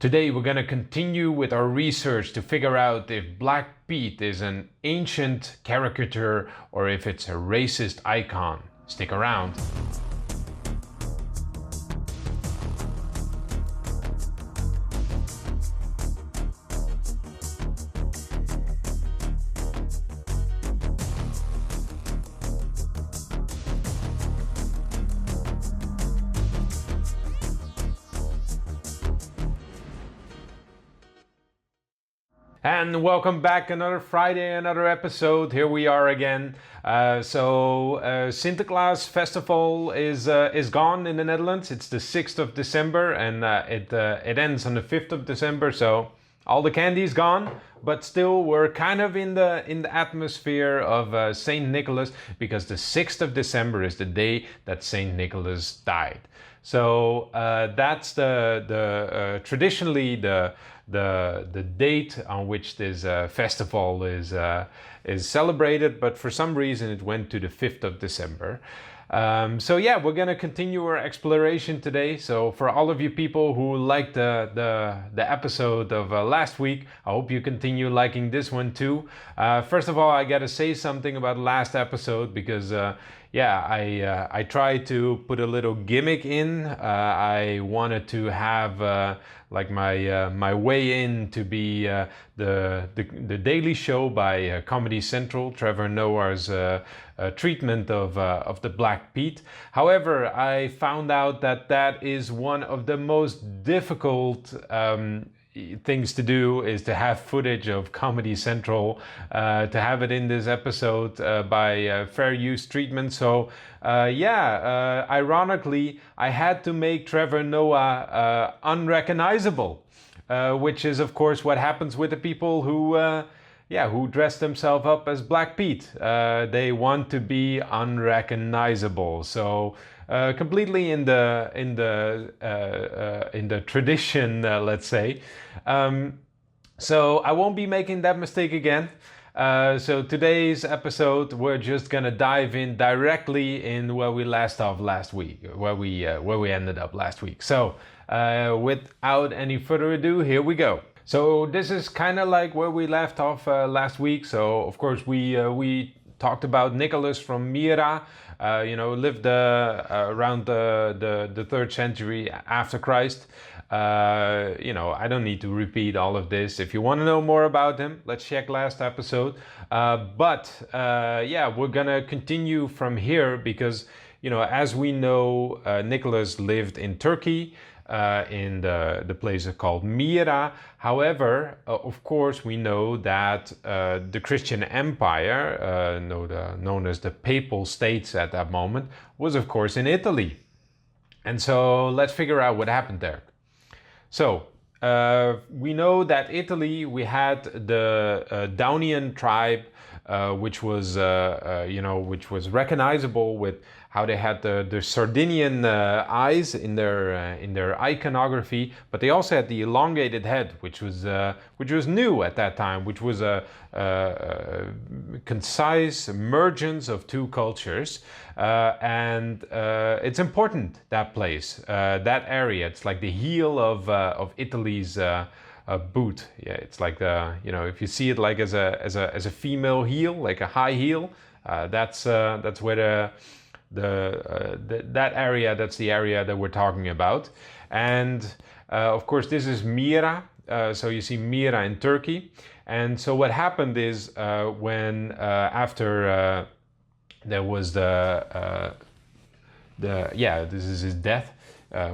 Today we're going to continue with our research to figure out if Black Pete is an ancient caricature or if it's a racist icon. Stick around. And welcome back, another Friday, another episode. Here we are again. Sinterklaas festival is gone in the Netherlands. It's the 6th of December and it ends on the 5th of December. So all the candy's gone, but still we're kind of in the atmosphere of Saint Nicholas, because the 6th of December is the day that Saint Nicholas died. So that's traditionally the date on which this festival is celebrated, but for some reason it went to the 5th of December. So yeah, we're gonna continue our exploration today. So for all of you people who liked the episode of last week, I hope you continue liking this one too. First of all, I gotta say something about last episode, because I tried to put a little gimmick in. I wanted to have like my way in to be the Daily Show by Comedy Central, Trevor Noah's treatment of the Black Pete. However, I found out that is one of the most difficult things to do, is to have footage of Comedy Central, to have it in this episode by Fair Use Treatment. So ironically, I had to make Trevor Noah unrecognizable, which is of course what happens with the people who dress themselves up as Black Pete. They want to be unrecognizable. So completely in the tradition, let's say. So I won't be making that mistake again. So today's episode, we're just gonna dive in directly in where we last off last week, where we ended up last week. So without any further ado, here we go. So this is kind of like where we left off last week. So of course we talked about Nicholas from Myra, lived around the 3rd century after Christ. I don't need to repeat all of this. If you want to know more about him, let's check last episode. We're gonna continue from here because, as we know, Nicholas lived in Turkey, in the place called Myra. However, of course, we know that the Christian Empire, known as the Papal States at that moment, was of course in Italy. And so let's figure out what happened there. So we know that Italy, we had the Daunian tribe, which was recognizable with how they had the Sardinian eyes in their iconography, but they also had the elongated head, which was new at that time, which was a concise emergence of two cultures, and it's important, that place, that area. It's like the heel of Italy's boot. Yeah, it's like if you see it like as a female heel, like a high heel, that's where that area, that's the area that we're talking about. And of course this is Myra, so you see Myra in Turkey. And so what happened is when after there was this is his death,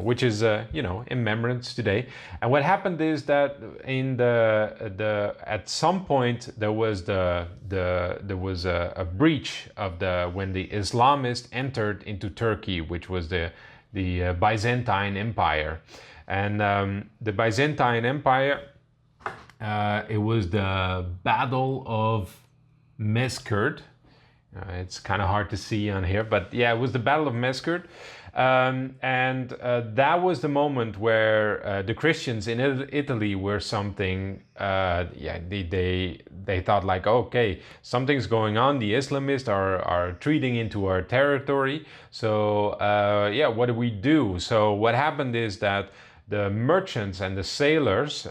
which is in remembrance today. And what happened is that in at some point there was a breach of when the Islamists entered into Turkey, which was the Byzantine Empire. And the Byzantine Empire, it was the Battle of Mesgerd. It's kind of hard to see on here, but yeah, it was the Battle of Mesgerd. That was the moment where the Christians in Italy were something, they thought like, okay, something's going on. The Islamists are treating into our territory. So what do we do? So what happened is that the merchants and the sailors,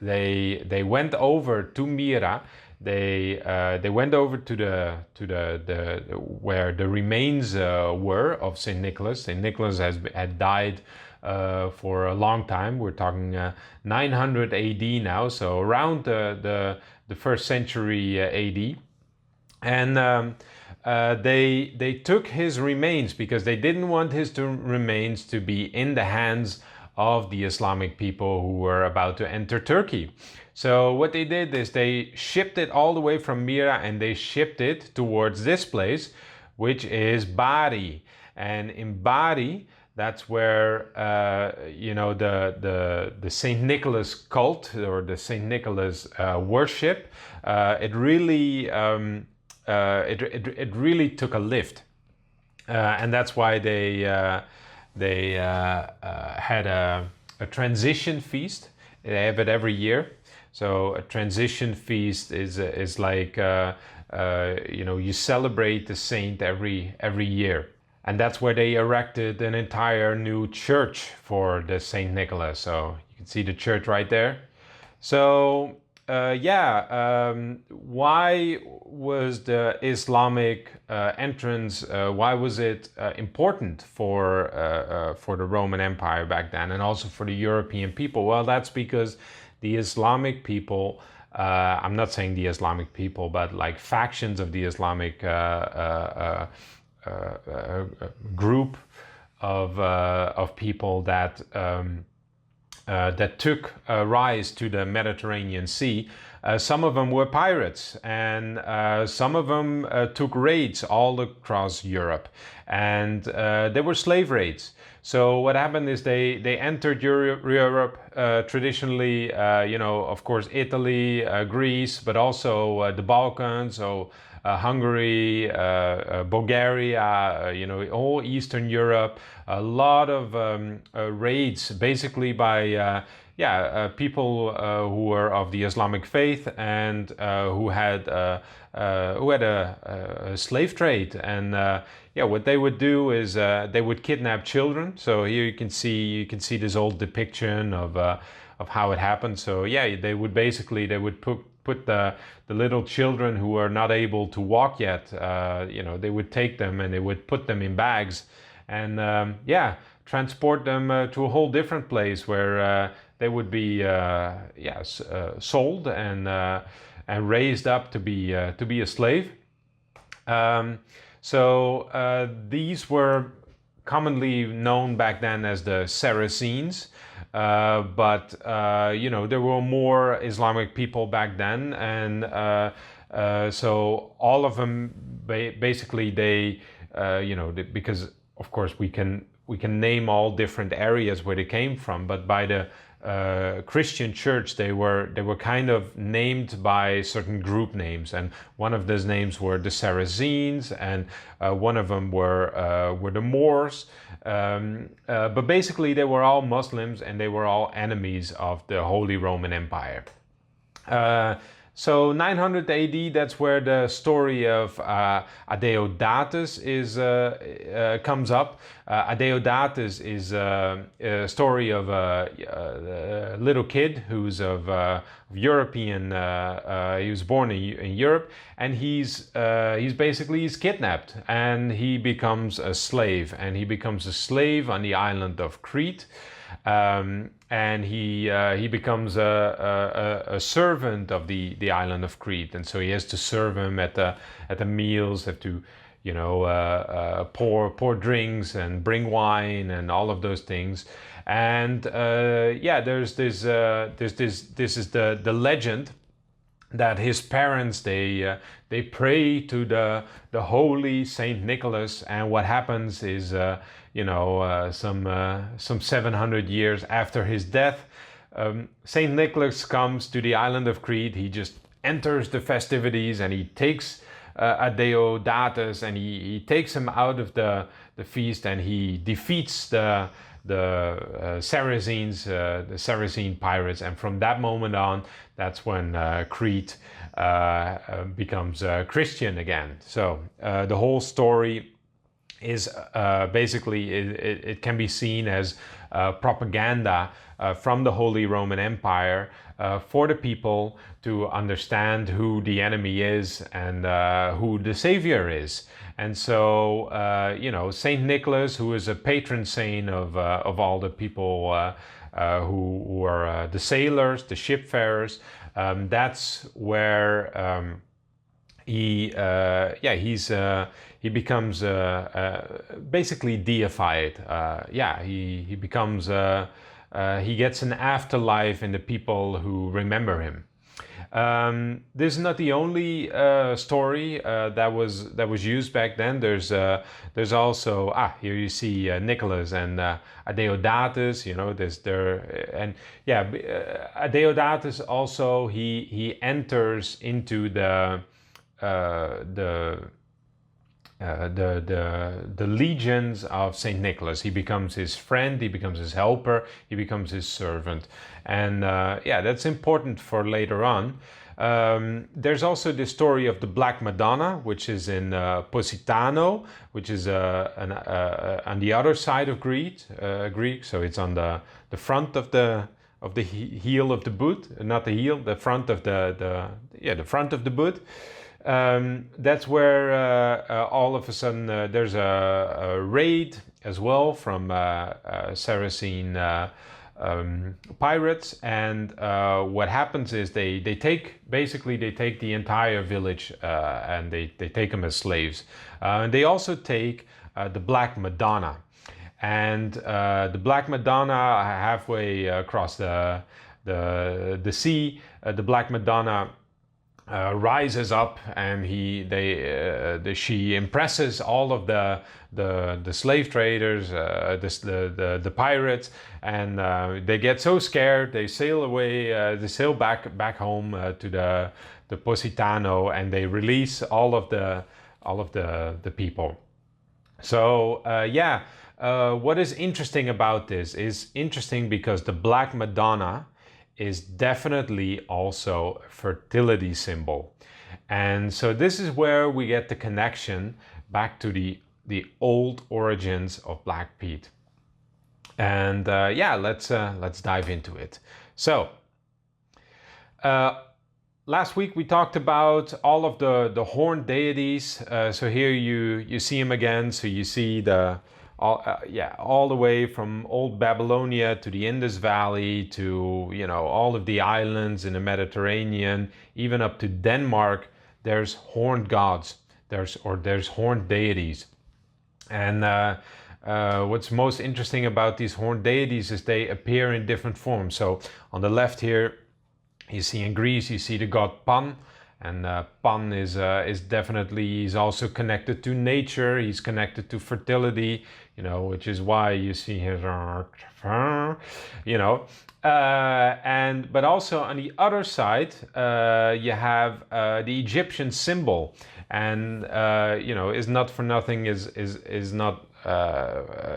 they went over to Myra. They went over to the where the remains were of Saint Nicholas. Saint Nicholas had died for a long time. We're talking 900 AD now, so around the first century AD, and they took his remains because they didn't want his remains to be in the hands of the Islamic people who were about to enter Turkey. So what they did is they shipped it all the way from Myra and they shipped it towards this place, which is Bari. And in Bari, that's where the Saint Nicholas cult or the Saint Nicholas worship. It really took a lift, and that's why they had a transition feast. They have it every year. So a transition feast is like you celebrate the saint every year, and that's where they erected an entire new church for the Saint Nicholas. So you can see the church right there. So why was the Islamic entrance? Why was it important for the Roman Empire back then, and also for the European people? Well, that's because the Islamic people, I'm not saying the Islamic people, but like factions of the Islamic group of people that took a rise to the Mediterranean Sea. Some of them were pirates, and some of them took raids all across Europe, and they were slave raids. So what happened is they entered Europe traditionally, of course, Italy, Greece, but also the Balkans, so Hungary, Bulgaria, all Eastern Europe. A lot of raids, basically by people who were of the Islamic faith and who had a slave trade. And what they would do is they would kidnap children. So here you can see this old depiction of how it happened. So they would put the little children who are not able to walk yet. They would take them and they would put them in bags and transport them to a whole different place where they would be sold and raised up to be a slave. These were commonly known back then as the Saracens, but there were more Islamic people back then, and so all of them basically because of course we can name all different areas where they came from, but by the Christian church they were kind of named by certain group names, and one of those names were the Saracens, and one of them were the Moors, but basically they were all Muslims and they were all enemies of the Holy Roman Empire. So 900 AD, that's where the story of Adeodatus comes up. Adeodatus is a story of a little kid who's of European. He was born in Europe, and he's kidnapped, and he becomes a slave, on the island of Crete. And he becomes a servant of the island of Crete, and so he has to serve him at the meals, have to pour drinks and bring wine and all of those things. And this is the legend that his parents they pray to the holy Saint Nicholas, and what happens is some 700 years after his death, Saint Nicholas comes to the island of Crete. He just enters the festivities and he takes Adeodatus and he takes him out of the feast, and he defeats the Saracens, the Saracen pirates, and from that moment on, that's when Crete becomes Christian again. So the whole story is basically it can be seen as propaganda from the Holy Roman Empire for the people to understand who the enemy is and who the savior is. And so, Saint Nicholas, who is a patron saint of all the people who are the sailors, the shipfarers, that's where he becomes basically deified. He gets an afterlife in the people who remember him. This is not the only story that was used back then. There's also here you see Nicholas and Adeodatus. Adeodatus also he enters into the legions of Saint Nicholas. He becomes his friend, he becomes his helper, he becomes his servant, and that's important for later on. There's also the story of the Black Madonna, which is in Positano, which is on the other side of Greek. So it's on the front of the heel of the boot, not the heel, the front of the front of the boot. That's where all of a sudden there's a raid as well from Saracen pirates, and what happens is they take the entire village and they take them as slaves. And they also take the Black Madonna, and the Black Madonna halfway across the sea, the Black Madonna rises up, and she impresses all of the slave traders, the pirates, and they get so scared they sail away. They sail back home to the Positano, and they release all of the people. So what is interesting about this is interesting because the Black Madonna is definitely also a fertility symbol. And so this is where we get the connection back to the old origins of Black Pete. And let's dive into it. So last week we talked about all of the horned deities. So here you see them again. So you see all the way from old Babylonia to the Indus Valley to all of the islands in the Mediterranean, even up to Denmark. There's horned gods. There's horned deities, and what's most interesting about these horned deities is they appear in different forms. So on the left here, you see in Greece, you see the god Pan. And Pan is definitely, he's also connected to nature. He's connected to fertility, which is why you see his, but also on the other side, you have the Egyptian symbol, and is not for nothing. Is not.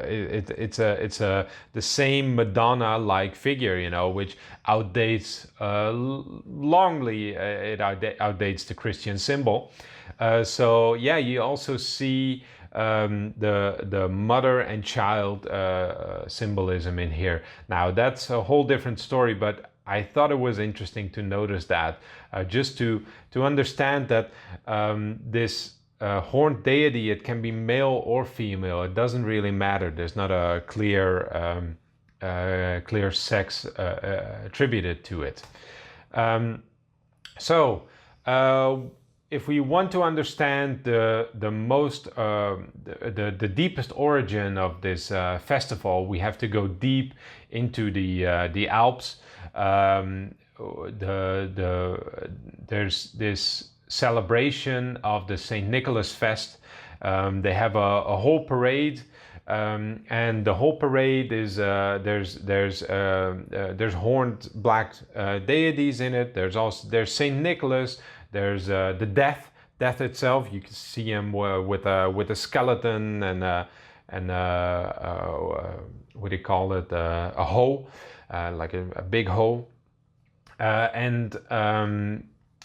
It's the same Madonna-like figure, which outdates longly. It outdates the Christian symbol. You also see the mother and child symbolism in here. Now that's a whole different story, but I thought it was interesting to notice that, just to understand that this horned deity, it can be male or female. It doesn't really matter. There's not a clear sex attributed to it. If we want to understand the deepest origin of this festival, we have to go deep into the Alps. There's this celebration of the Saint Nicholas Fest. They have a whole parade, and the whole parade is there's horned black deities in it. There's Saint Nicholas. There's the death itself. You can see him with a skeleton and what do you call it? A hoe, like a big hoe, and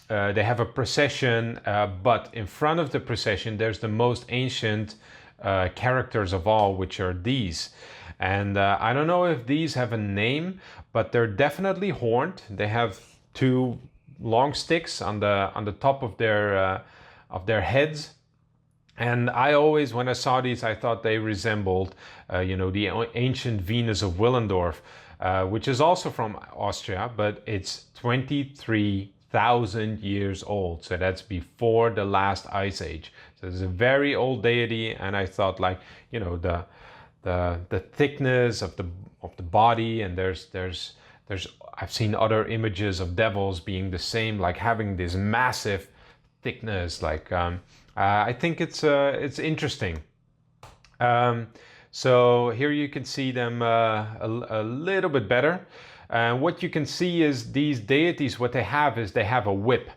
they have a procession. But in front of the procession, there's the most ancient characters of all, which are these. And I don't know if these have a name, but they're definitely horned. They have two long sticks on the top of their heads. And I always, when I saw these, I thought they resembled, the ancient Venus of Willendorf, which is also from Austria, but it's 23,000 years old. So that's before the last ice age. So it's a very old deity, and I thought, like, the thickness of the body, and there's I've seen other images of devils being the same, like having this massive thickness. Like I think it's interesting. So here you can see them a little bit better. What you can see is these deities, what they have is they have a whip.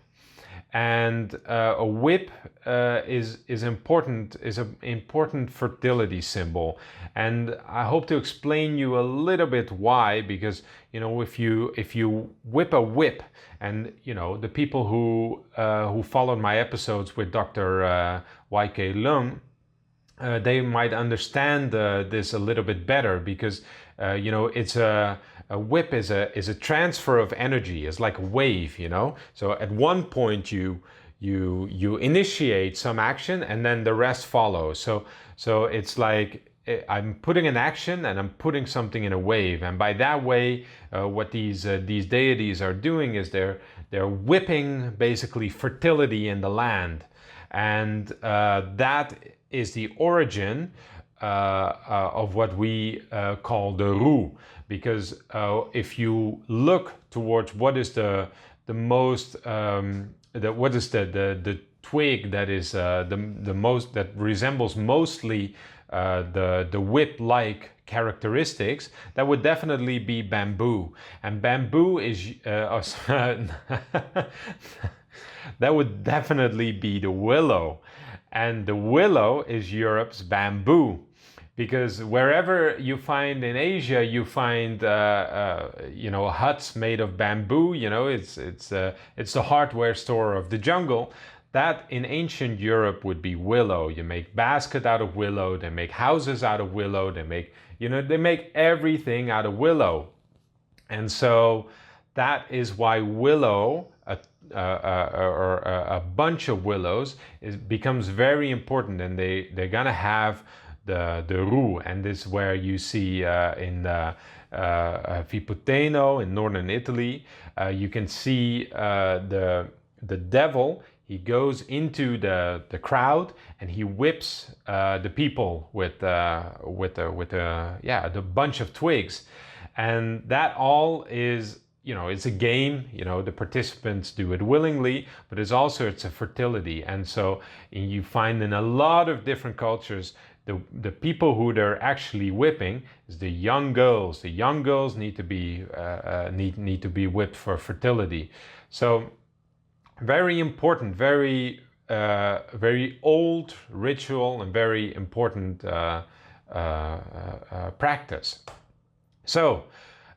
And a whip is an important fertility symbol, and I hope to explain you a little bit why. Because if you whip a whip, and the people who followed my episodes with Dr. Y.K. Lung, they might understand this a little bit better, because it's a whip is a transfer of energy. It's like a wave, So at one point you initiate some action, and then the rest follows. So it's like I'm putting an action and I'm putting something in a wave, and by that way, what these deities are doing is they're whipping basically fertility in the land, and that is the origin of what we call the roux. Because if you look towards what is the most what is the twig that is the most, that resembles mostly the whip-like characteristics, that would definitely be bamboo. And bamboo is that would definitely be the willow. And the willow is Europe's bamboo. Because wherever you find in Asia, you find huts made of bamboo. It's the hardware store of the jungle. That in ancient Europe would be willow. You make basket out of willow. They make houses out of willow. They make everything out of willow. And so that is why willow, or a bunch of willows, becomes very important, and they're gonna have the roux. And this is where you see in Vipiteno in northern Italy, you can see the devil. He goes into the crowd and he whips the people with the bunch of twigs, and that all is, it's a game. The participants do it willingly, but it's a fertility. And so you find in a lot of different cultures, the people who they're actually whipping is the young girls. The young girls need to be whipped for fertility. So very important, very old ritual, and very important practice. So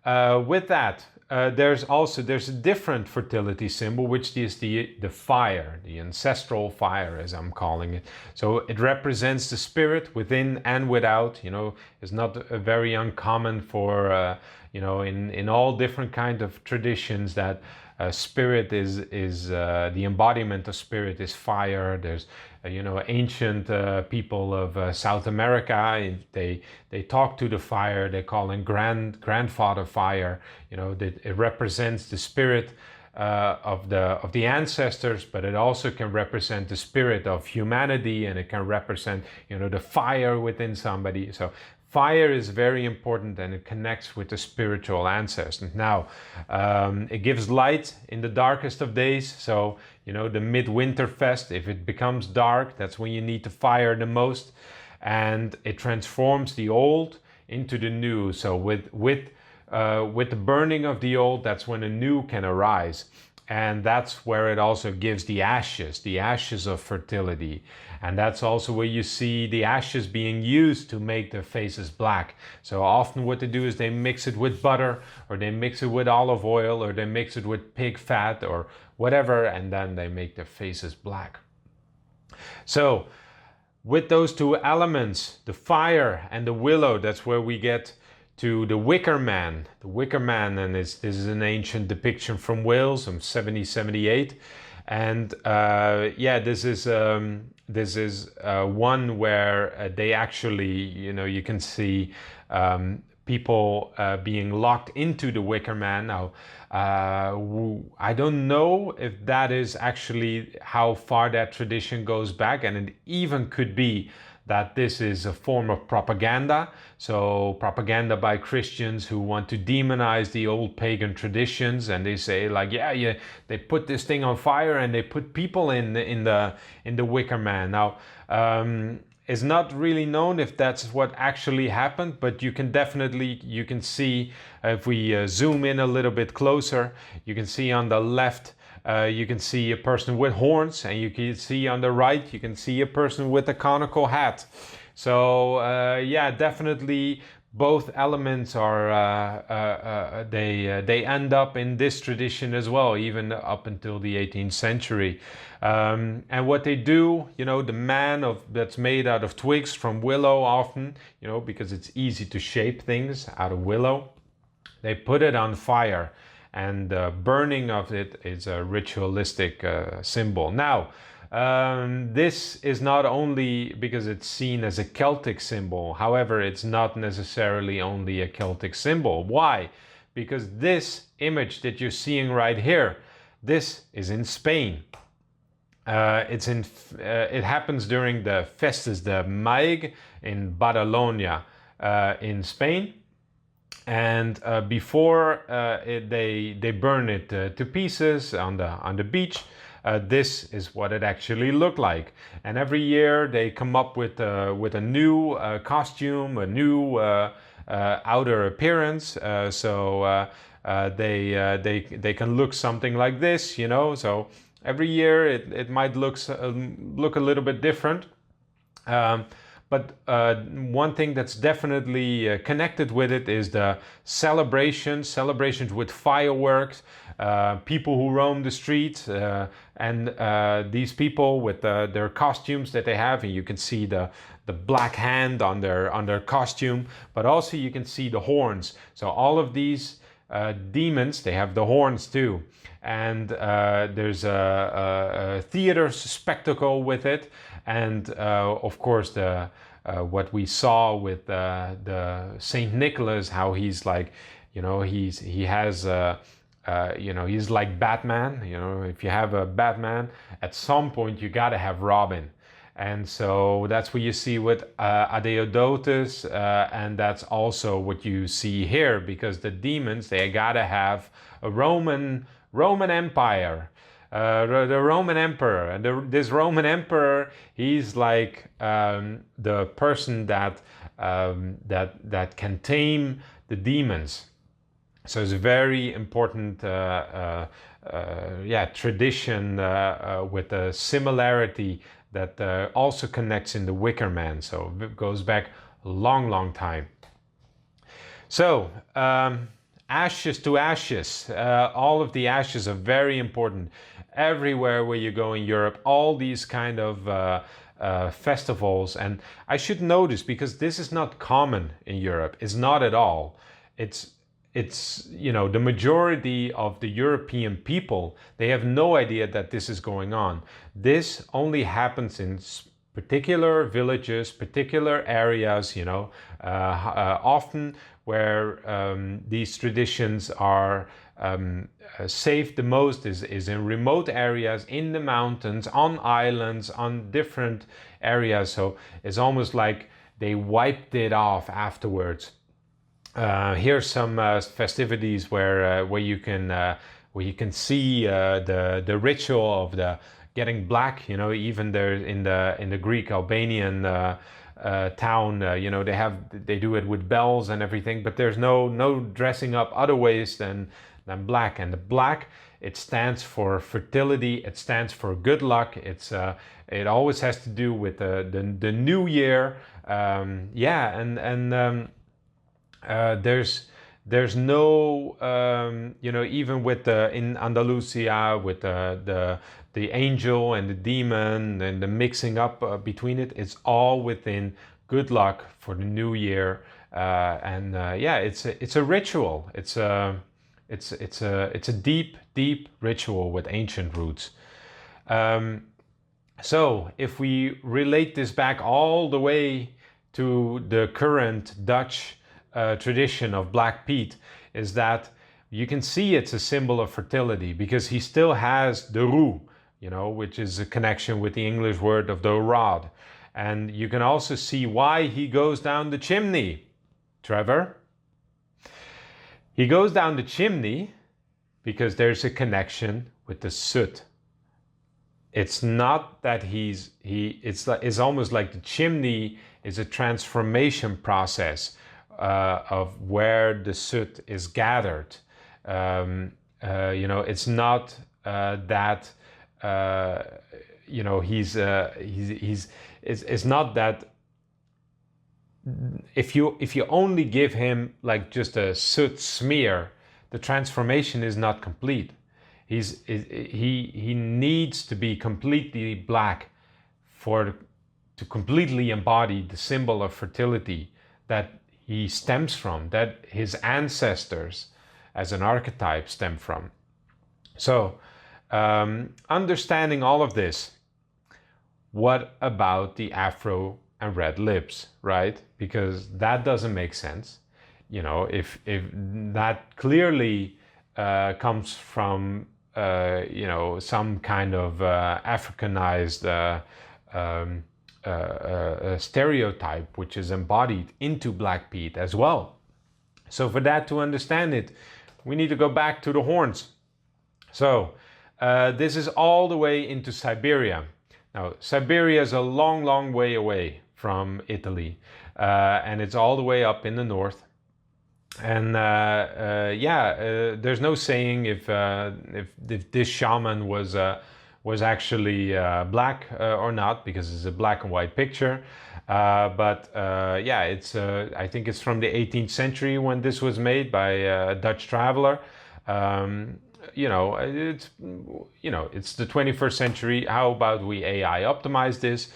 with that, there's a different fertility symbol, which is the fire, the ancestral fire, as I'm calling it. So it represents the spirit within and without. It's not very uncommon for in all different kind of traditions that spirit is the embodiment of spirit is fire. There's ancient people of South America. They talk to the fire. They call him grandfather fire. That it represents the spirit of the ancestors, but it also can represent the spirit of humanity, and it can represent the fire within somebody. So fire is very important, and it connects with the spiritual ancestors. Now, it gives light in the darkest of days. So, the midwinter fest, if it becomes dark, that's when you need the fire the most. And it transforms the old into the new. So with the burning of the old, that's when a new can arise. And that's where it also gives the ashes of fertility. And that's also where you see the ashes being used to make their faces black. So often what they do is they mix it with butter, or they mix it with olive oil, or they mix it with pig fat or whatever, and then they make their faces black. So with those two elements, the fire and the willow, that's where we get to the Wicker Man. The Wicker Man, and this is an ancient depiction from Wales from 1778. And yeah, this is one where they actually, you know, you can see people being locked into the Wicker Man. Now, I don't know if that is actually how far that tradition goes back, and it even could be that this is a form of propaganda. So propaganda by Christians who want to demonize the old pagan traditions, and they say like, yeah, they put this thing on fire and they put people in the Wicker Man. Now, it's not really known if that's what actually happened, but you can see if we zoom in a little bit closer, you can see on the left you can see a person with horns, and you can see on the right, you can see a person with a conical hat. So yeah, definitely both elements are they end up in this tradition as well, even up until the 18th century. And what they do, you know, the man that's made out of twigs from willow often, you know, because it's easy to shape things out of willow, they put it on fire. And the burning of it is a ritualistic symbol. Now, this is not only because it's seen as a Celtic symbol. However, it's not necessarily only a Celtic symbol. Why? Because this image that you're seeing right here, this is in Spain. It happens during the Festes de Maig in Badalona in Spain. And before they burn it to pieces on the beach, this is what it actually looked like. And every year they come up with a new costume, a new outer appearance, so they can look something like this, you know. So every year it might look a little bit different. But one thing that's definitely connected with it is the celebrations with fireworks, people who roam the streets, and these people with their costumes that they have, and you can see the black hand on their costume, but also you can see the horns. So all of these demons, they have the horns too. And there's a theater spectacle with it, and of course what we saw with the Saint Nicholas, how he's like, you know, he has you know, he's like Batman. You know, if you have a Batman, at some point you gotta have Robin. And so that's what you see with Adeodatus, and that's also what you see here, because the demons, they gotta have a Roman Empire, the Roman Emperor. And this Roman Emperor, he's like the person that can tame the demons. So it's a very important tradition with a similarity that also connects in the Wicker Man. So it goes back a long time. So ashes to ashes. All of the ashes are very important. Everywhere where you go in Europe, all these kind of festivals. And I should notice, because this is not common in Europe, it's not at all. It's you know, the majority of the European people, they have no idea that this is going on. This only happens in particular villages, particular areas, you know, often where these traditions are safe the most is in remote areas, in the mountains, on islands, on different areas. So it's almost like they wiped it off afterwards. Here's some festivities where you can see the ritual of the getting black. You know, even there in the Greek Albanian town, you know, they do it with bells and everything, but there's no dressing up other ways than black. And the black, it stands for fertility. It stands for good luck. It always has to do with the new year. There's there's no, even with in Andalusia with the angel and the demon and the mixing up between it, it's all within good luck for the new year. It's a ritual. It's a deep ritual with ancient roots. So if we relate this back all the way to the current Dutch tradition of Black Piet, is that you can see it's a symbol of fertility because he still has the roe, which is a connection with the English word of the rod. And you can also see why he goes down the chimney. Trevor? He goes down the chimney because there's a connection with the soot. It's not that it's almost like the chimney is a transformation process of where the soot is gathered. It's not that it's not that if you only give him like just a soot smear, the transformation is not complete. He needs to be completely black to completely embody the symbol of fertility that he stems from, that his ancestors as an archetype stem from. So, understanding all of this, what about the afro and red lips, right? Because that doesn't make sense. If that clearly comes from some kind of Africanized stereotype, which is embodied into Black Piet as well. So for that to understand it, we need to go back to the horns. So this is all the way into Siberia. Now, Siberia is a long way away from Italy, and it's all the way up in the north. And there's no saying if this shaman was actually black or not, because it's a black and white picture. It's I think it's from the 18th century when this was made by a Dutch traveler. It's the 21st century. How about we AI optimize this?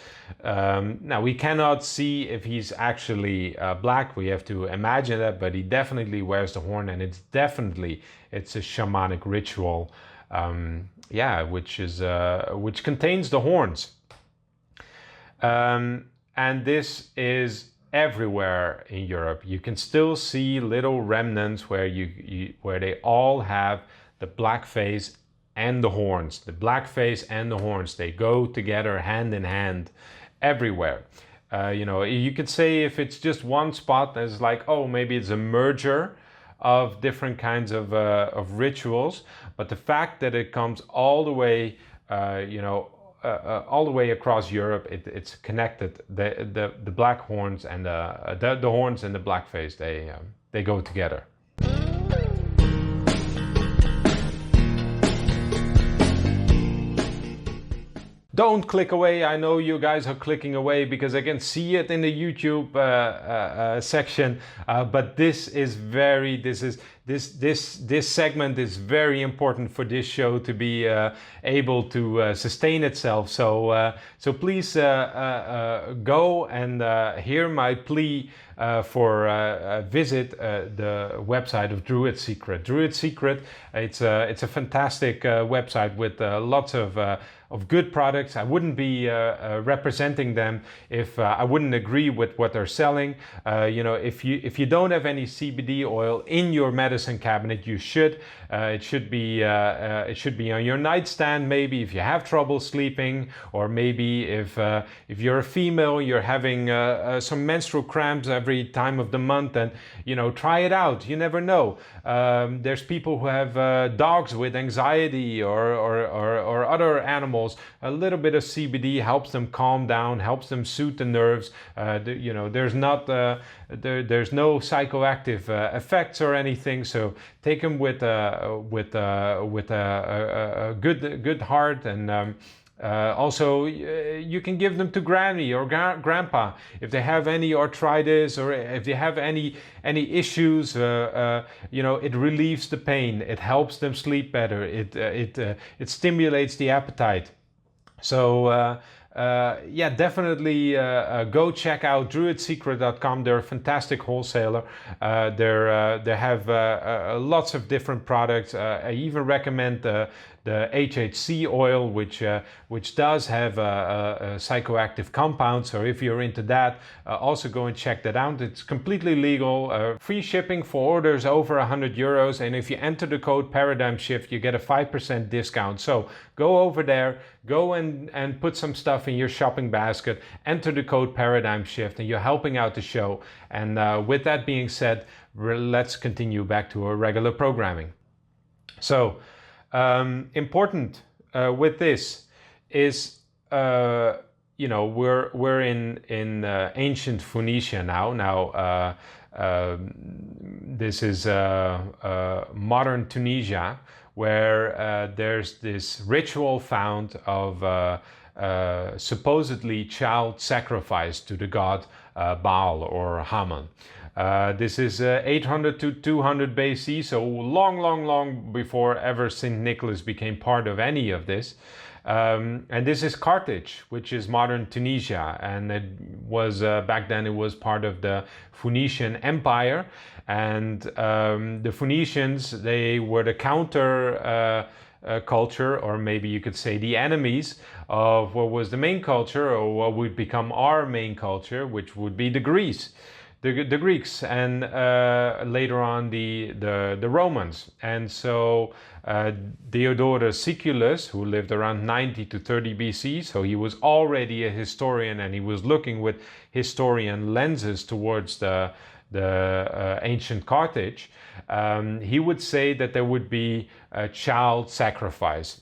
Now we cannot see if he's actually black. We have to imagine that, but he definitely wears the horn, and it's a shamanic ritual. Which contains the horns. And this is everywhere in Europe. You can still see little remnants where they all have the blackface and the horns. The blackface and the horns, they go together hand in hand everywhere. You could say if it's just one spot, it's like, oh, maybe it's a merger of different kinds of rituals, but the fact that it comes all the way, all the way across Europe, it's connected. The black horns and the horns and the blackface, they go together. Don't click away. I know you guys are clicking away because I can see it in the YouTube section. But this segment is very important for this show to be able to sustain itself. So please go and hear my plea for visit the website of Druid Secret. Druid Secret, it's a fantastic website with lots of good products. I wouldn't be representing them if I wouldn't agree with what they're selling. If you don't have any CBD oil in your medicine cabinet, you should. It should be on your nightstand. Maybe if you have trouble sleeping, or maybe if you're a female, you're having some menstrual cramps every time of the month, and try it out. You never know. There's people who have dogs with anxiety or other animals. A little bit of CBD helps them calm down, helps them soothe the nerves. There's no psychoactive effects or anything. So take them with a good heart, and Also, you can give them to granny or grandpa if they have any arthritis or if they have any issues. You know, it relieves the pain. It helps them sleep better. It stimulates the appetite. So yeah, definitely go check out druidsecret.com. They're a fantastic wholesaler. They have lots of different products. I even recommend the HHC oil, which does have a psychoactive compound. So if you're into that, also go and check that out. It's completely legal. Free shipping for orders over €100, and if you enter the code Paradigm Shift, you get a 5% discount. So go over there, go and put some stuff in your shopping basket, enter the code Paradigm Shift, and you're helping out the show. And with that being said, let's continue back to our regular programming. So important with this is, you know, we're in ancient Phoenicia now. This is modern Tunisia, where there's this ritual found of supposedly child sacrifice to the god Baal or Haman. This is 800 to 200 BC, so long before ever St. Nicholas became part of any of this. And this is Carthage, which is modern Tunisia, and it was back then it was part of the Phoenician Empire. And the Phoenicians, they were the counter culture, or maybe you could say the enemies of what was the main culture, or what would become our main culture, which would be the Greece. The Greeks, and later on the Romans. And so Diodorus Siculus, who lived around 90 to 30 BC, so he was already a historian, and he was looking with historian lenses towards the ancient Carthage. He would say that there would be a child sacrifice.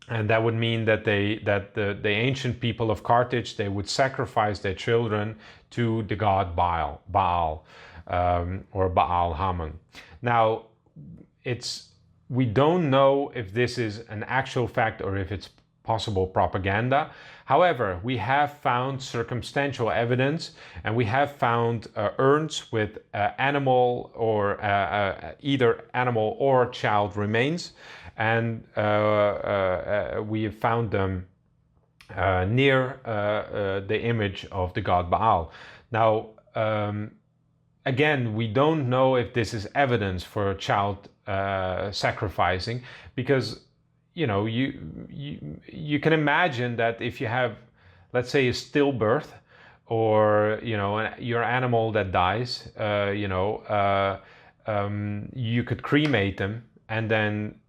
And that would mean that the ancient people of Carthage, they would sacrifice their children to the god Baal, or Baal Haman. Now, we don't know if this is an actual fact or if it's possible propaganda. However, we have found circumstantial evidence, and we have found urns with animal or either animal or child remains. And we have found them near the image of the god Baal. Now, again, we don't know if this is evidence for child sacrificing, because, you know, you can imagine that if you have, let's say, a stillbirth, or, you know, your animal that dies, you know, you could cremate them, and then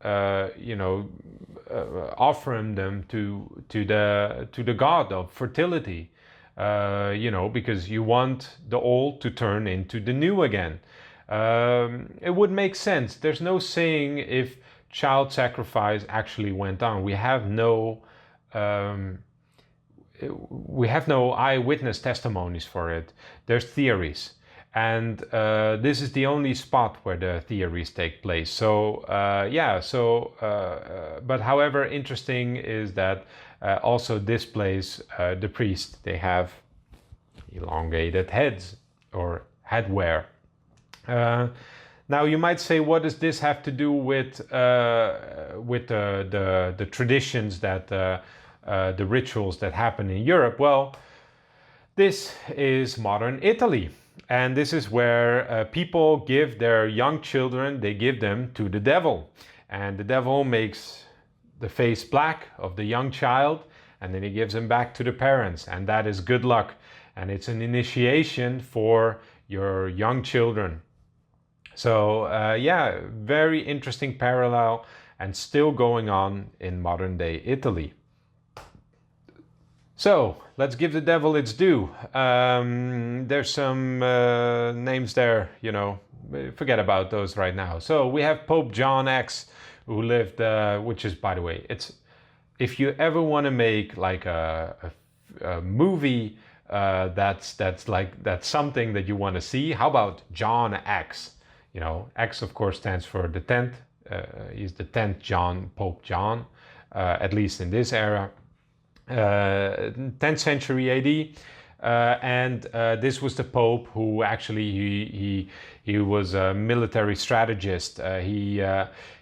you know, offering them to the god of fertility, you know, because you want the old to turn into the new again. It would make sense. There's no saying if child sacrifice actually went on. We have no eyewitness testimonies for it. There's theories. And this is the only spot where the theories take place. So yeah, so but however, interesting is that also this place, the priests, they have elongated heads or headwear. Now you might say, what does this have to do with the traditions that the rituals that happen in Europe? Well, this is modern Italy. And this is where people give their young children, they give them to the devil. And the devil makes the face black of the young child, and then he gives him back to the parents. And that is good luck. And it's an initiation for your young children. So yeah, very interesting parallel, and still going on in modern day Italy. So, let's give the devil its due. There's some names there, you know, forget about those right now. So, we have Pope John X, who lived, which is, by the way, it's, if you ever want to make like a movie that's something that you want to see, how about John X? You know, X, of course, stands for the 10th. He's the 10th John, Pope John, at least in this era. 10th century AD. And this was the Pope who actually he was a military strategist.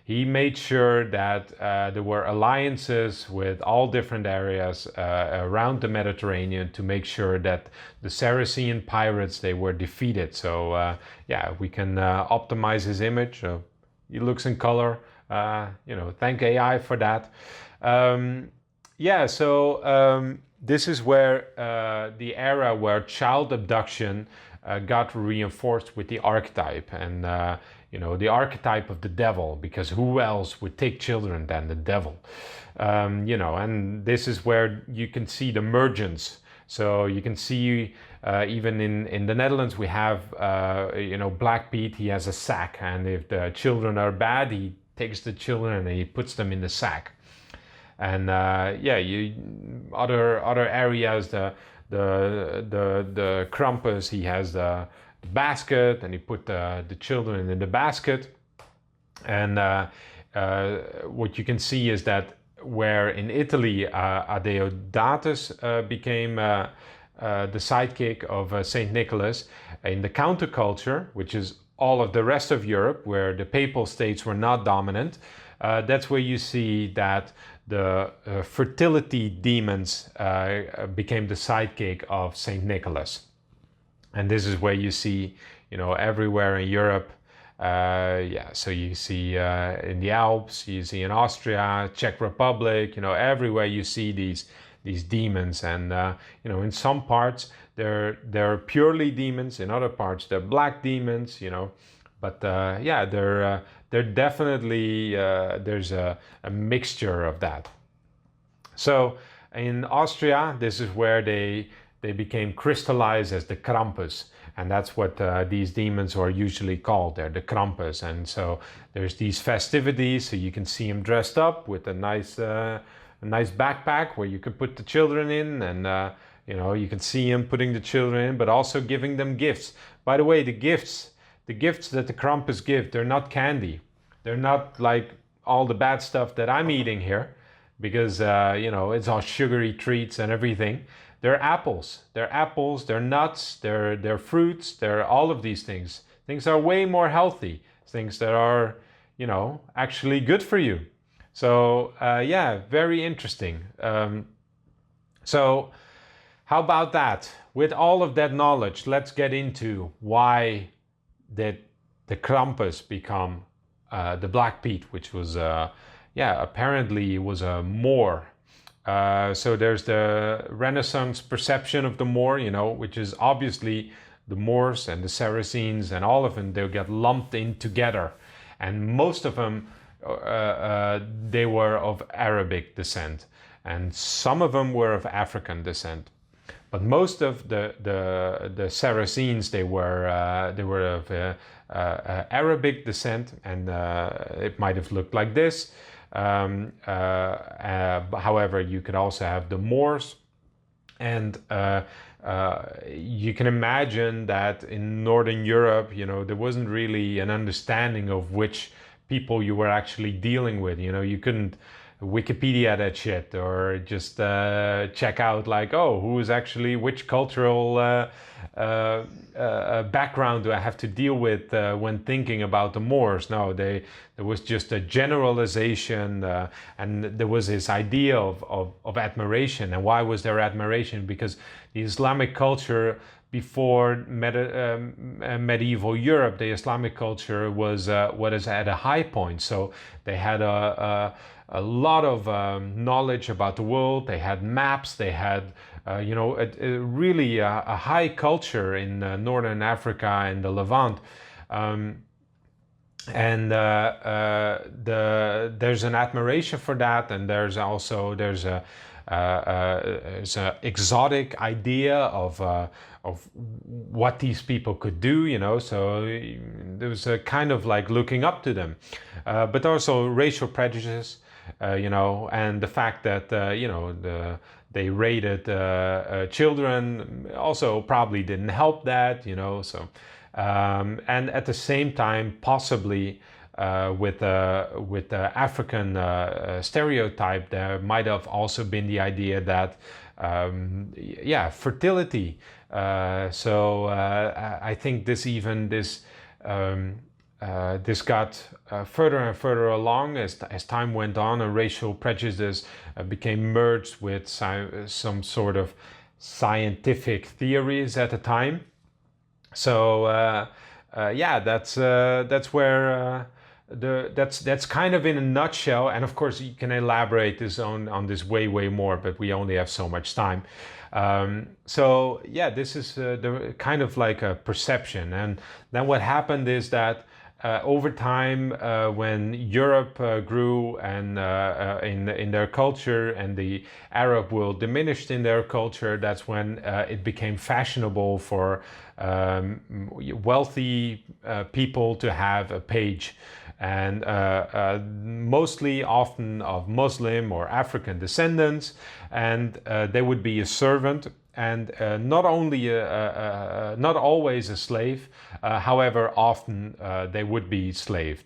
He made sure that there were alliances with all different areas around the Mediterranean to make sure that the Saracen pirates, they were defeated. So yeah, we can optimize his image. He looks in color. Thank AI for that. Yeah, so this is where the era where child abduction got reinforced with the archetype, and the archetype of the devil, because who else would take children than the devil? And this is where you can see the emergence. So you can see even in the Netherlands we have Black Piet. He has a sack, and if the children are bad, he takes the children and he puts them in the sack. And other areas, the Krampus, he has the basket, and he put the children in the basket. And what you can see is that where in Italy Adeodatus became the sidekick of Saint Nicholas, in the counterculture, which is all of the rest of Europe, where the papal states were not dominant, that's where you see that the fertility demons became the sidekick of Saint Nicholas. And this is where you see, everywhere in Europe. So you see in the Alps, you see in Austria, Czech Republic, everywhere you see these demons. And in some parts they're purely demons, in other parts they're black demons, But they're definitely, there's a mixture of that. So in Austria, this is where they became crystallized as the Krampus. And that's what these demons are usually called. They're the Krampus. And so there's these festivities, so you can see them dressed up with a nice backpack where you can put the children in, and you can see them putting the children in, but also giving them gifts. By the way, the gifts that the Krampus give, they're not candy. They're not like all the bad stuff that I'm eating here, because it's all sugary treats and everything. They're apples. They're nuts. They're fruits. They're all of these things. Things are way more healthy. Things that are actually good for you. So very interesting. So how about that? With all of that knowledge, let's get into why did the Krampus become the Black Piet, which was apparently was a Moor. So there's the Renaissance perception of the Moor, which is obviously the Moors and the Saracens, and all of them, they'll get lumped in together. And most of them, they were of Arabic descent, and some of them were of African descent. But most of the Saracens, they were of Arabic descent, and it might have looked like this. However, you could also have the Moors, and you can imagine that in Northern Europe, there wasn't really an understanding of which people you were actually dealing with. You couldn't Wikipedia that shit, or just check out like, oh, who is actually which cultural background do I have to deal with when thinking about the Moors. No, there was just a generalization, and there was this idea of admiration. And why was there admiration? Because the Islamic culture before medieval Europe, the Islamic culture was what is at a high point. So they had a lot of knowledge about the world. They had maps. They had really a high culture in Northern Africa and the Levant. There's an admiration for that, and there's a exotic idea of what these people could do, so there was a kind of like looking up to them, but also racial prejudice, and the fact that they raided children also probably didn't help that, so and at the same time possibly with the African stereotype, there might have also been the idea that fertility. I think this got further and further along as time went on, and racial prejudice became merged with some sort of scientific theories at the time. So that's where that's kind of in a nutshell. And of course, you can elaborate this on this way more, but we only have so much time. This is the kind of like a perception. And then what happened is that over time, when Europe grew and in their culture, and the Arab world diminished in their culture, that's when it became fashionable for wealthy people to have a page, and mostly often of Muslim or African descendants, and they would be a servant, and not always a slave. However, often they would be slaves.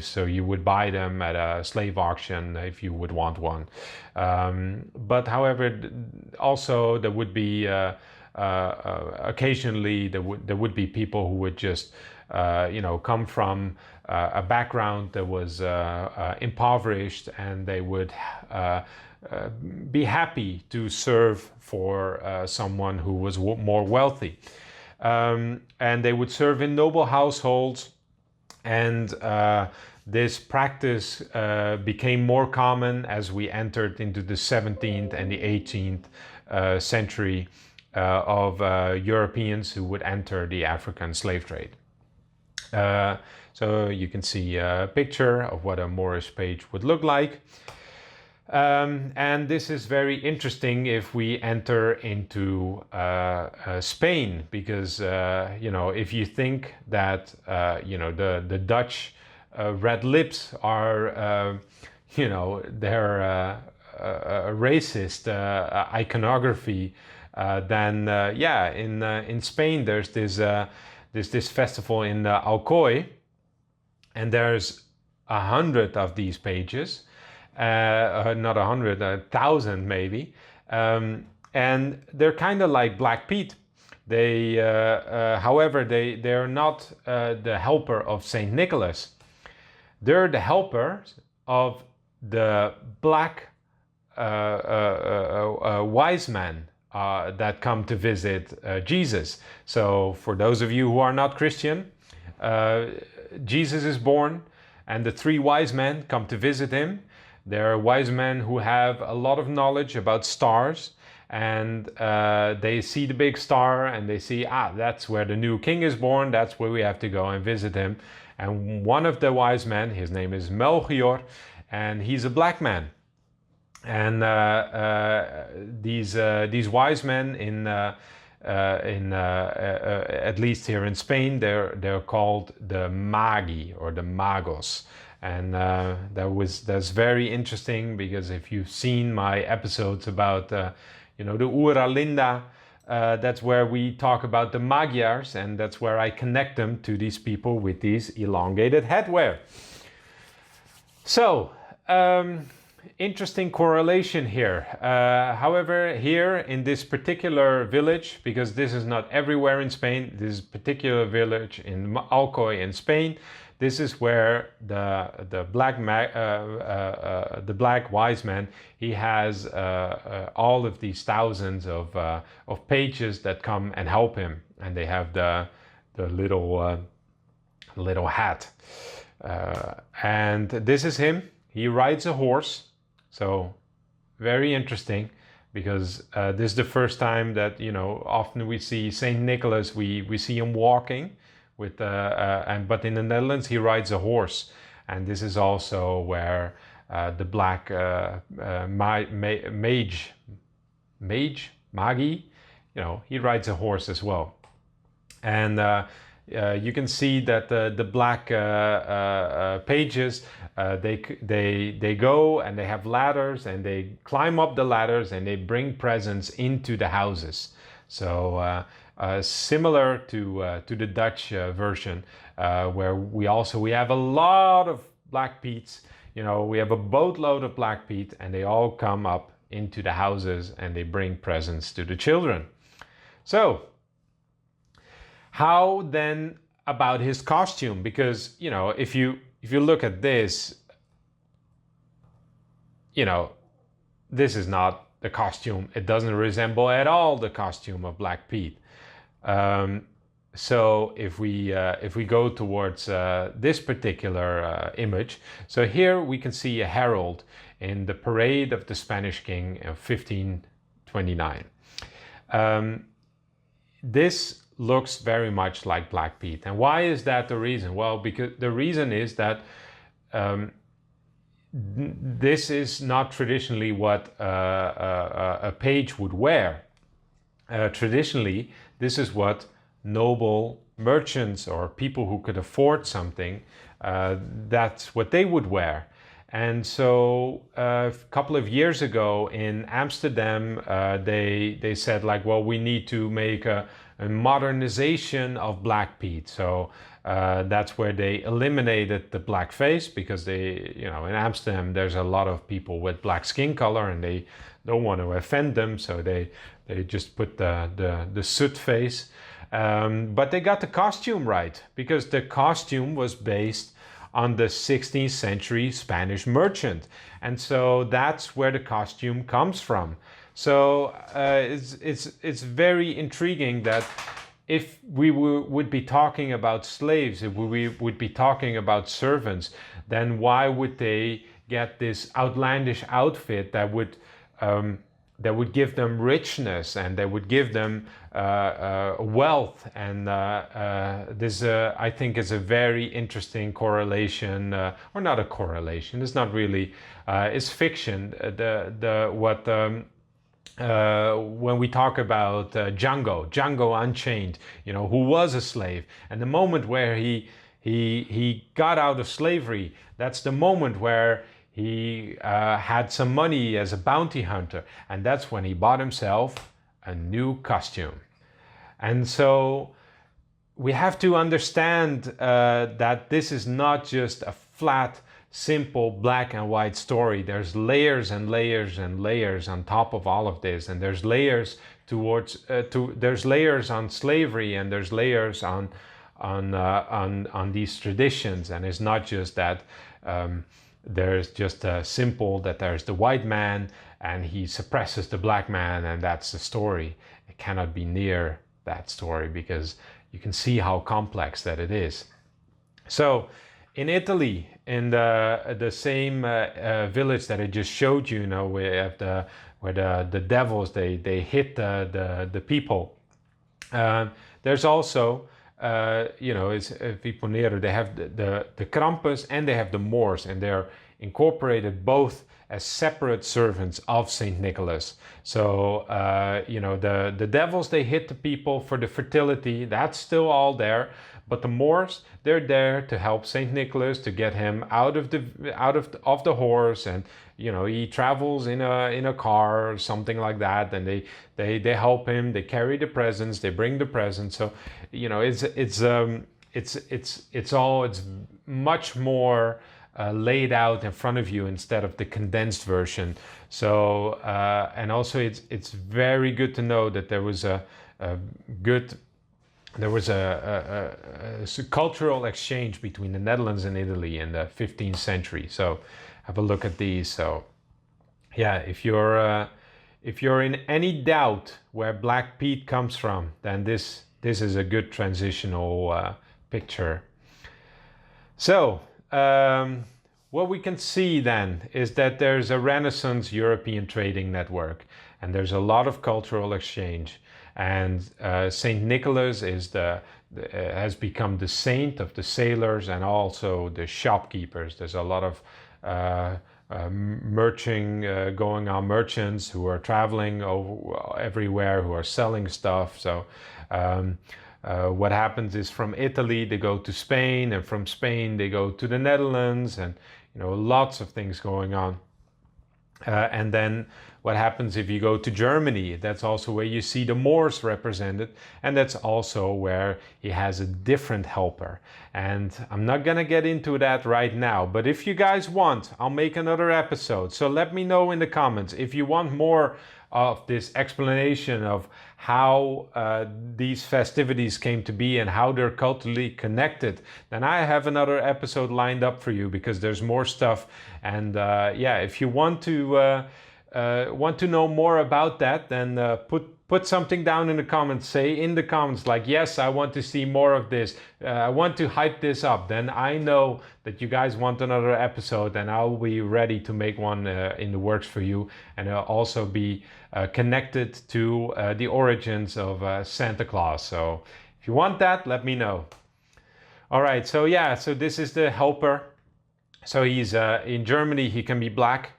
So you would buy them at a slave auction if you would want one. But however, also there would be occasionally there would be people who would just come from a background that was impoverished, and they would be happy to serve for someone who was more wealthy. And they would serve in noble households, and this practice became more common as we entered into the 17th and the 18th century of Europeans who would enter the African slave trade. So you can see a picture of what a Moorish page would look like. And this is very interesting if we enter into Spain, because if you think that the Dutch red lips are their racist iconography, then in Spain there's this festival in Alcoy, and there's 100 of these pages. Not 100, 1,000 maybe, and they're kind of like Black Pete. They, however, they're not the helper of Saint Nicholas. They're the helpers of the black wise men that come to visit Jesus. So, for those of you who are not Christian, Jesus is born, and the three wise men come to visit him. They're wise men who have a lot of knowledge about stars, and they see the big star and they see, that's where the new king is born, that's where we have to go and visit him. And one of the wise men, his name is Melchior, and he's a black man. And these wise men at least here in Spain, they're called the Magi or the Magos. And that's very interesting, because if you've seen my episodes about the Ura Linda, that's where we talk about the Magyars, and that's where I connect them to these people with these elongated headwear. So, interesting correlation here. However, here in this particular village, because this is not everywhere in Spain, this particular village in Alcoy in Spain, this is where the black wise man, he has all of these thousands of pages that come and help him, and they have the little hat, and this is him. He rides a horse, so very interesting, because this is the first time that often we see Saint Nicholas. We see him walking. But in the Netherlands he rides a horse, and this is also where the black magi, he rides a horse as well. And you can see that the black pages, they go and they have ladders, and they climb up the ladders and they bring presents into the houses. So similar to the Dutch version, where we have a lot of Black Peets. You know, we have a boatload of Black Peet, and they all come up into the houses and they bring presents to the children. So, how then about his costume? Because, you know, if you look at this, you know, this is not the costume. It doesn't resemble at all the costume of Black Pete. So if we go towards this particular image, so here we can see a herald in the parade of the Spanish king of 1529. This looks very much like Black Pete. And why is that the reason? Well, because the reason is that this is not traditionally what a page would wear. Traditionally, this is what noble merchants or people who could afford something, that's what they would wear. And so a couple of years ago in Amsterdam, they said like, well, we need to make a modernization of Black Pete. So that's where they eliminated the blackface, because they, you know, in Amsterdam there's a lot of people with black skin color and they don't want to offend them, so they just put the soot face. But they got the costume right, because the costume was based on the 16th century Spanish merchant, and so that's where the costume comes from. So it's very intriguing that if we would be talking about slaves, if we would be talking about servants, then why would they get this outlandish outfit that would give them richness and that would give them wealth? And this, I think, is a very interesting correlation, or not a correlation. It's not really. It's fiction. When we talk about Django Unchained, you know, who was a slave, and the moment where he got out of slavery, that's the moment where he had some money as a bounty hunter, and that's when he bought himself a new costume. And so we have to understand that this is not just a flat, simple black and white story. There's layers and layers and layers on top of all of this, and there's layers towards there's layers on slavery, and there's layers on these traditions. And it's not just that there's just a simple that there's the white man and he suppresses the black man and that's the story. It cannot be near that story, because you can see how complex that it is. So in Italy, in the same village that I just showed you, we have where the devils they hit the people. There's also it's Vipiteno. They have the Krampus and they have the Moors, and they're incorporated both as separate servants of Saint Nicholas. So the devils, they hit the people for the fertility. That's still all there. But the Moors, they're there to help Saint Nicholas, to get him out of the horse, and he travels in a car or something like that, and they help him. They carry the presents, they bring the presents. So it's much more laid out in front of you instead of the condensed version. So and also it's very good to know that there was a cultural exchange between the Netherlands and Italy in the 15th century. So have a look at these. So yeah, if you're in any doubt where Black Pete comes from, then this is a good transitional picture. So what we can see then is that there's a Renaissance European trading network, and there's a lot of cultural exchange. And Saint Nicholas has become the saint of the sailors and also the shopkeepers. There's a lot of going on, merchants who are traveling everywhere, who are selling stuff. So what happens is, from Italy they go to Spain, and from Spain they go to the Netherlands, and lots of things going on. And then what happens if you go to Germany? That's also where you see the Moors represented, and that's also where he has a different helper. And I'm not gonna get into that right now, but if you guys want, I'll make another episode. So let me know in the comments if you want more of this explanation of how these festivities came to be and how they're culturally connected. Then I have another episode lined up for you, because there's more stuff. And yeah, if you want to know more about that, then put something down in the comments. Say in the comments like, yes, I want to see more of this. I want to hype this up. Then I know that you guys want another episode, and I'll be ready to make one in the works for you. And I'll also be connected to the origins of Santa Claus. So if you want that, let me know. All right, so yeah, so this is the helper. So he's in Germany, he can be black,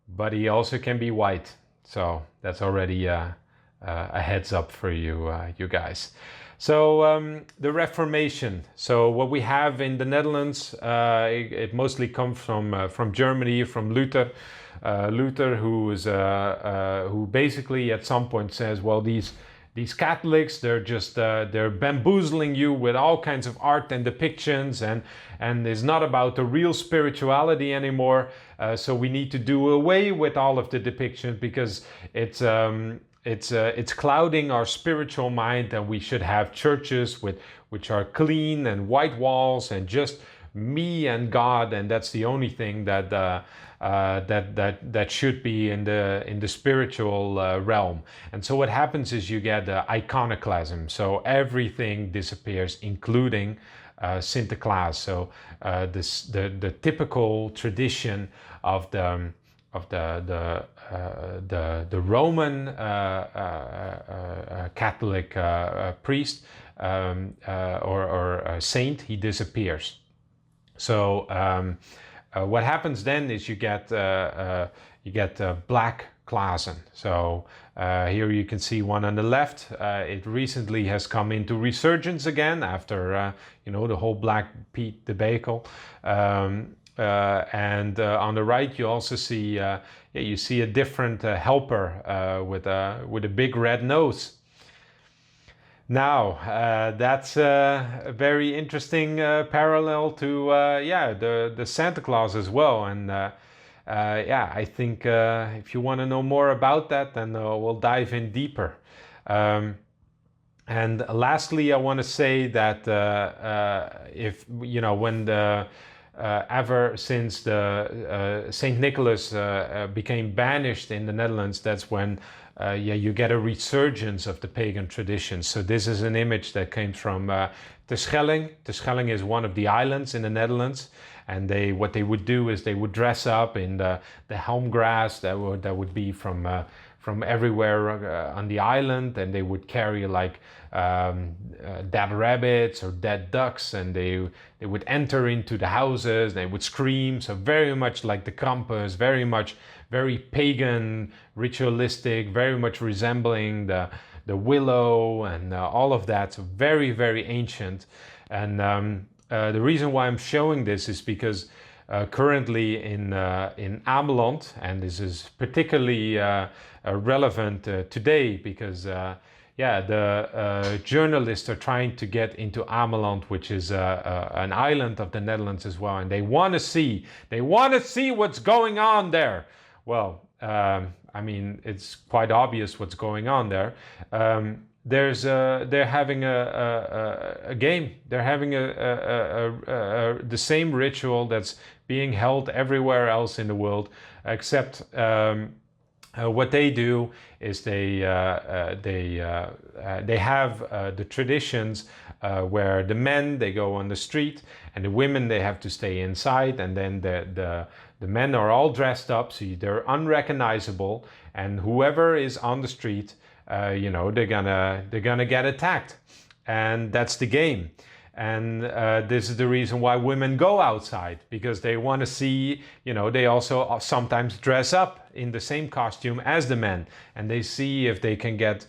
but he also can be white. So that's already a heads up for you, you guys. So the Reformation. So what we have in the Netherlands, it mostly comes from Germany, from Luther. Luther, who basically at some point says, well, these Catholics, they're just they're bamboozling you with all kinds of art and depictions, and it's not about the real spirituality anymore. So we need to do away with all of the depictions, because it's clouding our spiritual mind, and we should have churches which are clean and white walls and just me and God, and that's the only thing that should be in the spiritual realm. And so what happens is you get iconoclasm. So everything disappears, including Sinterklaas. So the typical tradition of the Roman Catholic priest or saint, he disappears. So what happens then is you get Black Klassen. So here you can see one on the left. It recently has come into resurgence again after the whole Black Pete debacle. And on the right you also see you see a different helper with a big red nose. Now, that's a very interesting parallel to the Santa Claus as well. And yeah, I think if you want to know more about that, then we'll dive in deeper. And lastly, I want to say that if when the ever since the Saint Nicholas became banished in the Netherlands, that's when you get a resurgence of the pagan traditions. So this is an image that came from Terschelling. Terschelling is one of the islands in the Netherlands, and what they would do is they would dress up in the helm grass that would be from everywhere on the island, and they would carry like dead rabbits or dead ducks, and they would enter into the houses, they would scream. So very much like the Krampus, very pagan, ritualistic, very much resembling the willow and all of that. So very, very ancient. And the reason why I'm showing this is because currently in Ameland, and this is particularly relevant today, because the journalists are trying to get into Ameland, which is an island of the Netherlands as well, and they want to see what's going on there. Well, I mean, it's quite obvious what's going on there. They're having a game. They're having the same ritual that's being held everywhere else in the world, except what they do is they have the traditions where the men, they go on the street, and the women, they have to stay inside, and then the men are all dressed up, so they're unrecognizable, and whoever is on the street, they're gonna get attacked, and that's the game. And this is the reason why women go outside, because they want to see, they also sometimes dress up in the same costume as the men, and they see if they can get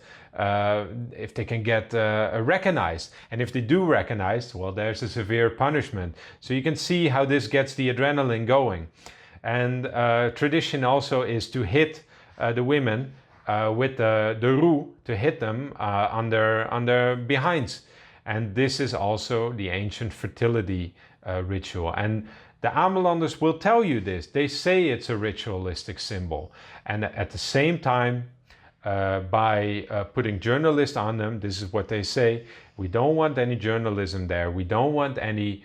recognized. And if they do recognized, well, there's a severe punishment. So you can see how this gets the adrenaline going. And tradition also is to hit the women with the roux, to hit them on their behinds. And this is also the ancient fertility ritual. And the Amelanders will tell you this. They say it's a ritualistic symbol. And at the same time, by putting journalists on them, this is what they say: we don't want any journalism there. We don't want any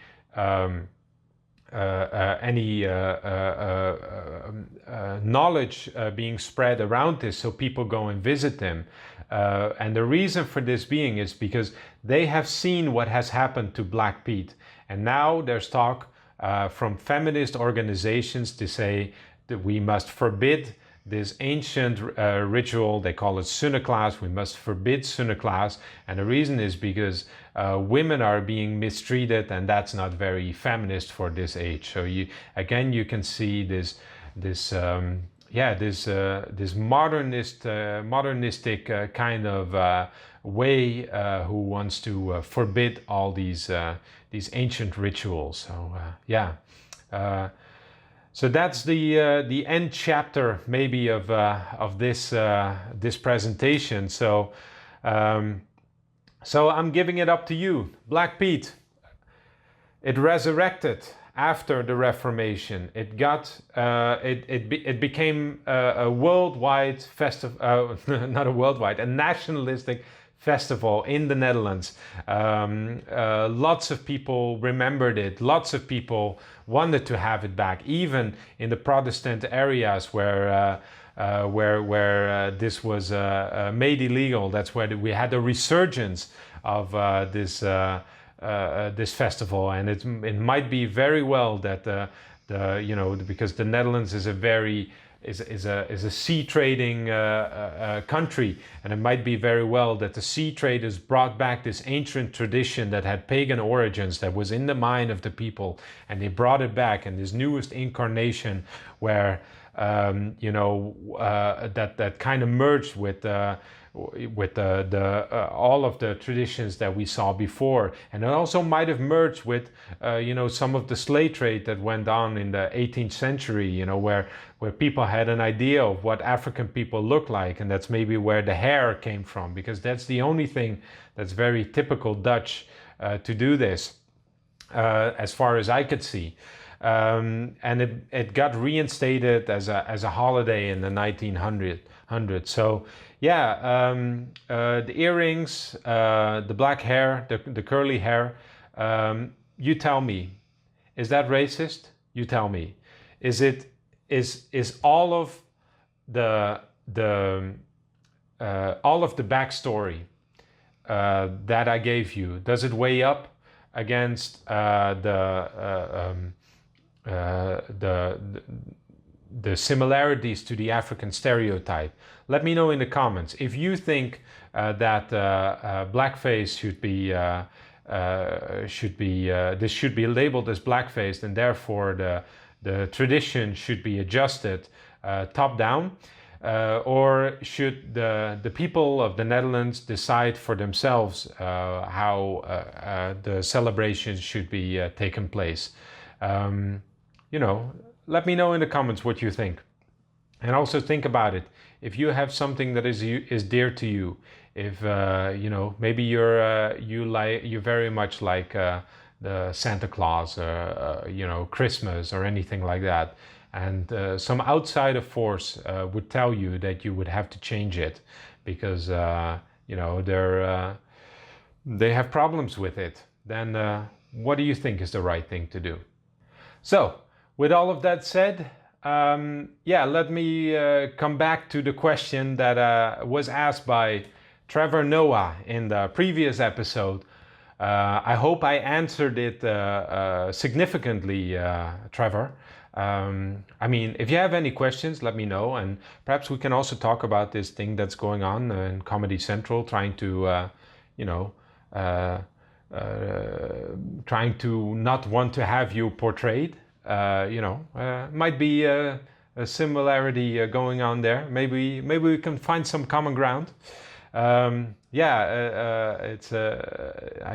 knowledge being spread around this, so people go and visit them. And the reason for this being is because they have seen what has happened to Black Pete, and now there's talk from feminist organizations to say that we must forbid this ancient ritual. They call it Sinterklaas. We must forbid Sinterklaas, and the reason is because women are being mistreated, and that's not very feminist for this age. So you can see this modernistic kind of way who wants to forbid all these ancient rituals. So so that's the end chapter maybe of this presentation. So so I'm giving it up to you. Black Pete, it resurrected after the Reformation. It got it became a worldwide festival, not a worldwide, a nationalistic festival in the Netherlands. Lots of people remembered it. Lots of people wanted to have it back, even in the Protestant areas where this was made illegal. That's where we had a resurgence of this festival, and it might be very well that because the Netherlands is a sea trading country, and it might be very well that the sea traders brought back this ancient tradition that had pagan origins, that was in the mind of the people, and they brought it back in this newest incarnation where that kind of merged with all of the traditions that we saw before, and it also might have merged with some of the slave trade that went on in the 18th century, where people had an idea of what African people look like, and that's maybe where the hair came from, because that's the only thing that's very typical Dutch to do this, as far as I could see. And it got reinstated as a holiday in the 1900s. So the earrings, the black hair, the curly hair. You tell me, is that racist? You tell me. Is all of the backstory that I gave you, does it weigh up against the similarities to the African stereotype? Let me know in the comments if you think that blackface this should be labeled as blackface, and therefore the tradition should be adjusted top down, or should the people of the Netherlands decide for themselves how the celebrations should be taken place? Let me know in the comments what you think, and also think about it. If you have something that is dear to you, if maybe you very much like the Santa Claus, Christmas or anything like that, and some outsider force would tell you that you would have to change it because they have problems with it, then what do you think is the right thing to do? So, with all of that said, let me come back to the question that was asked by Trevor Noah in the previous episode. I hope I answered it significantly, Trevor. If you have any questions, let me know, and perhaps we can also talk about this thing that's going on in Comedy Central, trying to not want to have you portrayed. Might be a similarity going on there. Maybe we can find some common ground. I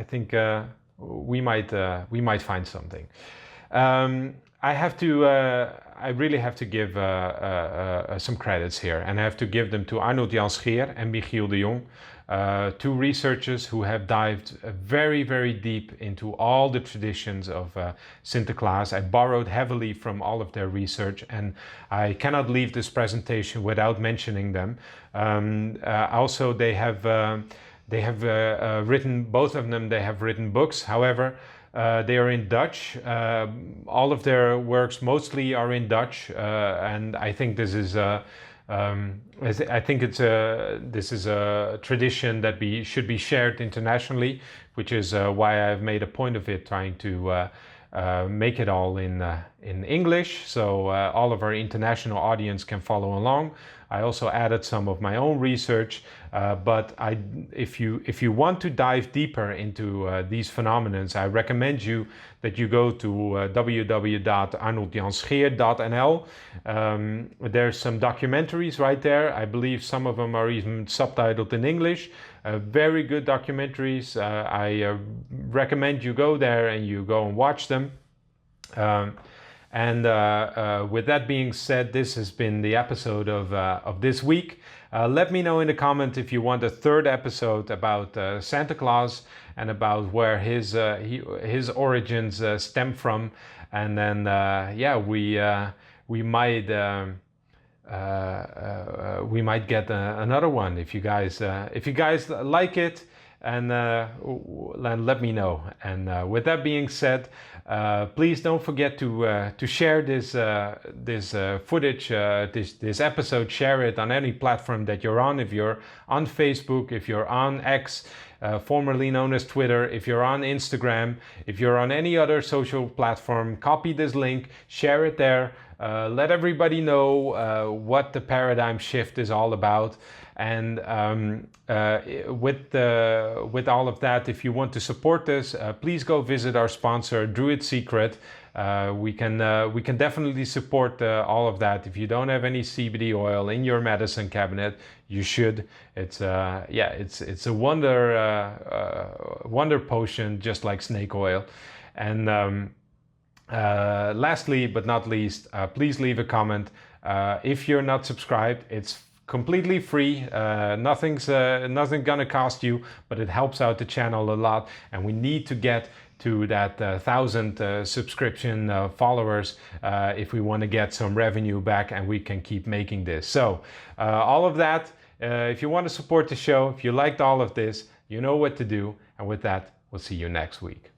think we might find something. I have to. I really have to give some credits here, and I have to give them to Arnold Jan Scheer and Michiel de Jong, two researchers who have dived very, very deep into all the traditions of Sinterklaas. I borrowed heavily from all of their research, and I cannot leave this presentation without mentioning them. Also, they have written, both of them, they have written books. However, they are in Dutch. All of their works mostly are in Dutch, and I think this is this is a tradition that should be shared internationally, which is why I've made a point of it, trying to make it all in English, so all of our international audience can follow along. I also added some of my own research, but if you want to dive deeper into these phenomena, I recommend you that you go to www.arnoldjanscheer.nl. There's some documentaries right there. I believe some of them are even subtitled in English. Very good documentaries. I recommend you go there and you go and watch them. With that being said, this has been the episode of this week. Let me know in the comment if you want a third episode about Santa Claus and about where his origins stem from, and then we might get another one if you guys like it, and let me know. And with that being said, please don't forget to share this footage, this episode. Share it on any platform that you're on. If you're on Facebook, if you're on X, formerly known as Twitter, if you're on Instagram, if you're on any other social platform, copy this link, share it there. Let everybody know what the paradigm shift is all about. And with all of that, if you want to support this, please go visit our sponsor, Druid Secret. We can definitely support all of that. If you don't have any CBD oil in your medicine cabinet, you should. It's a wonder potion, just like snake oil. And lastly but not least, please leave a comment. If you're not subscribed, it's completely free. Nothing gonna cost you, but it helps out the channel a lot, and we need to get to that 1,000 subscription followers if we want to get some revenue back and we can keep making this. So all of that, if you want to support the show, if you liked all of this, you know what to do. And with that, we'll see you next week.